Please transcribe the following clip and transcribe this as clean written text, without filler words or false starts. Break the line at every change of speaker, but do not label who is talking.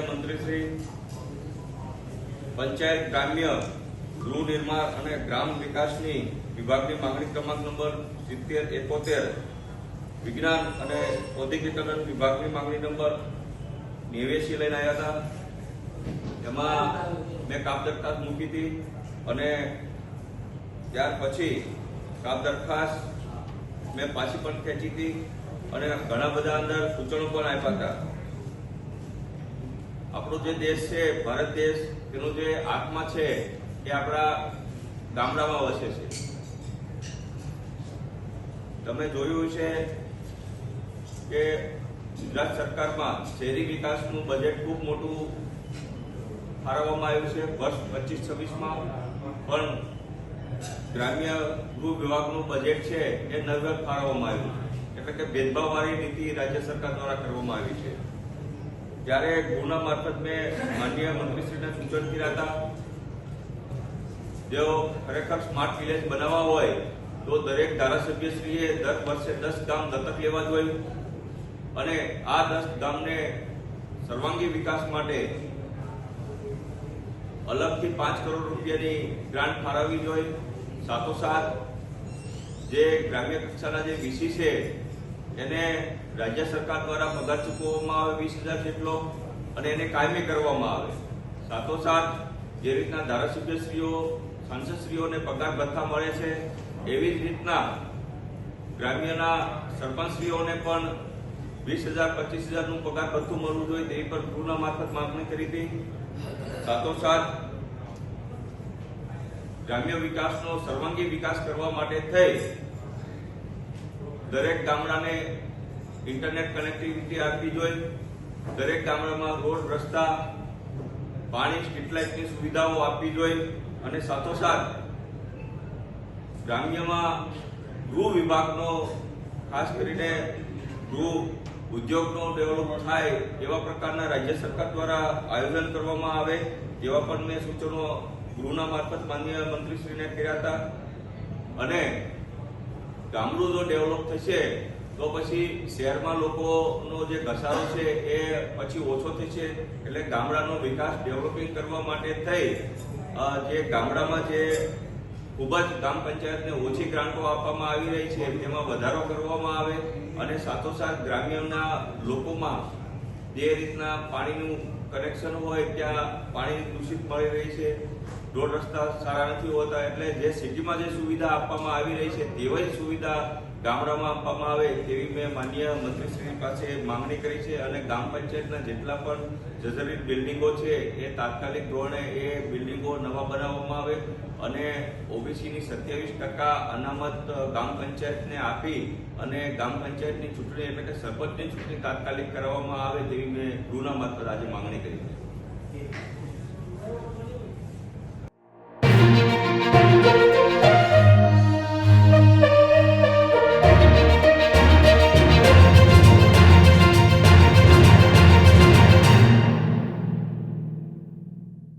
મંત્રી શ્રી પંચાયત ગ્રામ્ય ગૃહ નિર્માણ અને ગ્રામ વિકાસની વિભાગની માંગણી ક્રમાંક નંબર 7071 વિજ્ઞાન અને ઔદ્યોગિકરણ વિભાગની માંગણી નંબર 89 લઈને આવ્યા હતા। એમાં મેં કાપ દરખાસ્ત મૂકી હતી અને ત્યાર પછી કાપ દરખાસ્ત મેં પાછી પણ ખેંચી હતી અને ઘણા બધા અંદર સૂચનો પણ આપ્યા હતા। આપણો જે દેશ છે ભારત દેશ, તેનો જે આત્મા છે એ આપણા ગામડામાં વસે છે। તમે જોયું છે કે ગુજરાત સરકારમાં શહેરી વિકાસનું બજેટ ખૂબ મોટું ફાળવવામાં આવ્યું છે। વર્ષ 25-26માં પણ ગ્રામ્ય ગૃહ વિભાગનું બજેટ છે એ નવેલ ફાળવવામાં આવ્યું છે, એટલે કે ભેદભાવવાળી નીતિ રાજ્ય સરકાર દ્વારા કરવામાં આવી છે। જ્યારે ગૃહના મારફત મેં માનનીય મંત્રીશ્રીને સૂચન કર્યા હતા, જો ખરેખર સ્માર્ટ વિલેજ બનાવવા હોય તો દરેક ધારાસભ્યશ્રીએ દર વર્ષે 10 ગામ દત્તક લેવા જોઈએ અને આ 10 ગામને સર્વાંગી વિકાસ માટે અલગથી 5 કરોડ રૂપિયાની ગ્રાન્ટ ફાળવવી જોઈએ। સાથોસાથ જે ગ્રામ્ય કક્ષાના જે વીસી છે એને રાજ્ય સરકાર દ્વારા પગાર ચૂકવવામાં આવે 20,000 જેટલો અને એને કાયમી કરવામાં આવે। સાથોસાથ જે રીતના ધારાસભ્યશ્રીઓ સાંસદશ્રીઓને પગાર ભથ્થા મળે છે એવી જ રીતના ગ્રામ્યના સરપંચશ્રીઓને પણ 20,000-25,000 નું પગાર ભથ્થું મળવું જોઈએ તે પર ગૃહના મારફત માંગણી કરી હતી। સાથોસાથ ગ્રામ્ય વિકાસનો સર્વાંગી વિકાસ કરવા માટે થઈ દરેક ગામડાને ઇન્ટરનેટ કનેક્ટિવિટી આપવી જોઈએ, દરેક ગામડામાં રોડ, રસ્તા, પાણી, સ્ટ્રીટ લાઇટની સુવિધાઓ આપવી જોઈએ અને સાથોસાથ ગ્રામ્યમાં ગૃહ વિભાગનો ખાસ કરીને ગૃહ ઉદ્યોગનો ડેવલપ થાય એવા પ્રકારના રાજ્ય સરકાર દ્વારા આયોજન કરવામાં આવે જેવા પણ મેં સૂચનો ગૃહના મારફત માનનીય મંત્રીશ્રીને કર્યા હતા। અને ગામડું જો ડેવલપ થશે તો પછી શહેરમાં લોકોનો જે ઘસારો છે એ પછી ઓછો થશે, એટલે ગામડાનો વિકાસ ડેવલપિંગ કરવા માટે થઈ જે ગામડામાં જે ખૂબ જ ગ્રામ પંચાયતને ઓછી ગ્રાન્ટો આપવામાં આવી રહી છે તેમાં વધારો કરવામાં આવે અને સાથોસાથ ગ્રામ્યના લોકોમાં જે રીતના પાણીનું કનેક્શન હોય ત્યાં પાણી દૂષિત મળી રહી છે, રોડ રસ્તા સારા નથી હોતા, એટલે જે સિટીમાં જે સુવિધા આપવામાં આવી રહી છે તેવી જ સુવિધા ગામડામાં આપવામાં આવે તેવી મેં માનનીય મંત્રીશ્રી પાસે માંગણી કરી છે અને ગ્રામ પંચાયતના જેટલા પણ જર્જરિત બિલ્ડિંગો છે એ તાત્કાલિક ધોરણે એ બિલ્ડિંગો નવા બનાવવામાં આવે અને ઓબીસીની 27% અનામત ગ્રામ પંચાયતને આપી અને ગ્રામ પંચાયતની ચૂંટણી એટલે કે સરપંચની ચૂંટણી તાત્કાલિક કરવામાં આવે તેવી મેં ગૃહના મારફત આજે માંગણી કરી છે।